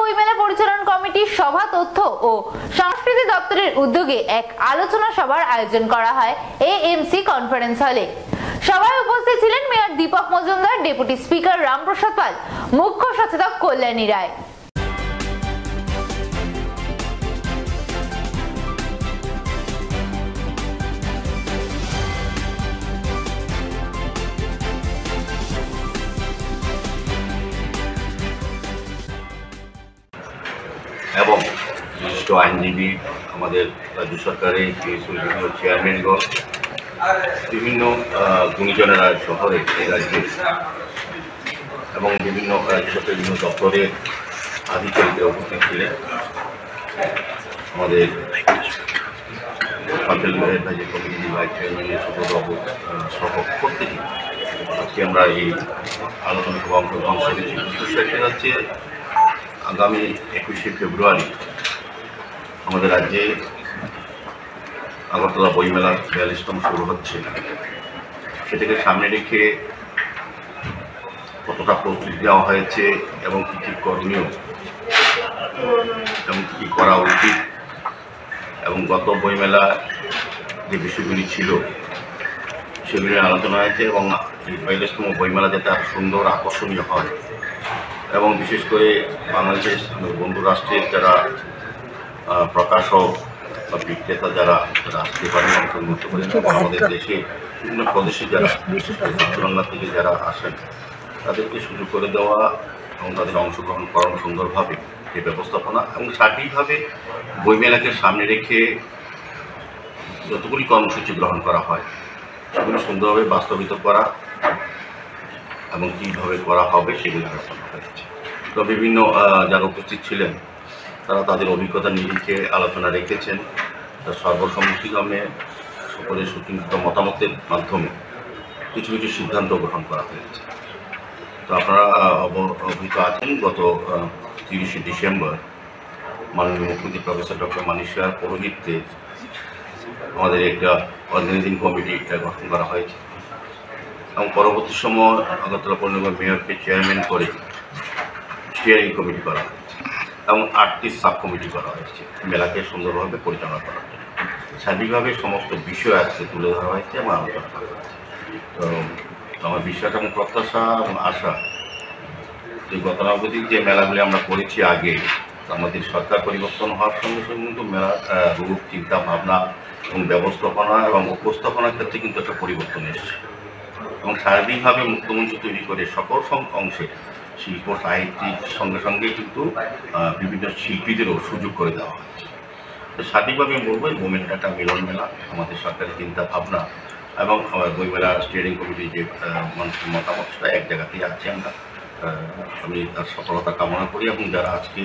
বইমেলা পরিচালন কমিটির সভা তথ্য ও সংস্কৃতি দপ্তরের উদ্যোগে এক আলোচনা সভার আয়োজন করা হয় এএমসি কনফারেন্স হলে। সভায় উপস্থিত ছিলেন mayor Dipak Majumdar, deputy speaker Ramprasad Pal, মুখ্য সচেতক কল্যাণী রায়। এবং বিশিষ্ট আইনজীবী, আমাদের রাজ্য সরকারের বিভিন্ন চেয়ারম্যানগণ, বিভিন্ন গুণীজনেরা শহরে এই রাজ্যে এবং বিভিন্ন রাজ্য সরকারের বিভিন্ন দপ্তরের আধিকারিকরা উপস্থিত ছিলেন। আমাদের পাটেল অ্যাডভাইজারি কমিটির ভাইস চেয়ারম্যান সুব্রতবাবু সহ প্রত্যেকে আজকে আমরা এই আলোচনা সভা অংশগ্রহণ করেছি। বিষয়টি হচ্ছে আগামী 21শে ফেব্রুয়ারি আমাদের রাজ্যে আগরতলা বইমেলা 42তম শুরু হচ্ছে। সেটাকে সামনে রেখে কতটা প্রস্তুতি নেওয়া হয়েছে এবং কী কী করণীয় এবং কী কী করা উচিত, এবং গত বইমেলা যে বিষয়গুলি ছিল সেগুলি আলোচনা হয়েছে, এবং এই 42তম বইমেলা যাতে আরও সুন্দর আকর্ষণীয় হয় এবং বিশেষ করে বাংলাদেশের বন্ধু রাষ্ট্রের যারা প্রকাশক বা বিক্রেতা যারা আসতে পারেন, অংশগ্রহণ করতে পারেন, আমাদের দেশে বিভিন্ন প্রদেশে যারা বাংলা থেকে যারা আসেন তাদেরকে সুযোগ করে দেওয়া এবং তাদের অংশগ্রহণ করানো সুন্দরভাবে এই ব্যবস্থাপনা, এবং সার্বিকভাবে বইমেলাকে সামনে রেখে যতগুলি কর্মসূচি গ্রহণ করা হয় সেগুলি সুন্দরভাবে বাস্তবিত করা এবং কীভাবে করা হবে সেগুলি আলোচনা হয়েছে। তো বিভিন্ন যারা উপস্থিত ছিলেন তারা তাদের অভিজ্ঞতা নিরিখে আলোচনা রেখেছেন। তার সর্বসম্মতিক্রমে সকলের সুচিন্তিত মতামতের মাধ্যমে কিছু কিছু সিদ্ধান্ত গ্রহণ করা হয়েছে। তো আপনারা অবহিত আছেন, গত 30শে ডিসেম্বর মাননীয় মুখ্যমন্ত্রী প্রফেসর ডক্টর মানিক সাহার পৌরোহিত্যে আমাদের একটা অর্গানাইজিং কমিটি গঠন করা হয়েছে, এবং পরবর্তী সময় আগরতলা পৌর নিগমের মেয়রকে চেয়ারম্যান করে স্টিয়ারিং কমিটি করা হয়েছে এবং 8টি সাব কমিটি করা হয়েছে মেলাকে সুন্দরভাবে পরিচালনা করার জন্য। সার্বিকভাবে সমস্ত বিষয় আজকে তুলে ধরা হয়েছে এবং আলোচনা করা হয়েছে। তো আমার বিশ্বাস এবং প্রত্যাশা এবং আশা যে গতানুগতিক যে মেলাগুলি আমরা করেছি আগে, আমাদের সরকার পরিবর্তন হওয়ার সঙ্গে সঙ্গে কিন্তু মেলার রূপ, চিন্তা ভাবনা এবং ব্যবস্থাপনা এবং উপস্থাপনার ক্ষেত্রে কিন্তু একটা পরিবর্তন এসেছে, এবং সার্বিকভাবে মুক্তমঞ্চ তৈরি করে সকল অংশে শিল্প সাহিত্যিক সঙ্গে সঙ্গে কিন্তু বিভিন্ন শিল্পীদেরও সুযোগ করে দেওয়া হচ্ছে। তো সার্বিকভাবে আমি বলবো এই বইমেলাটা একটা মিলন মেলা, আমাদের সরকারের চিন্তা ভাবনা এবং বইমেলা স্টিয়ারিং কমিটির যে মানুষের মতামত সেটা এক জায়গাতেই আছে। আমি তার সফলতা কামনা করি, এবং যারা আজকে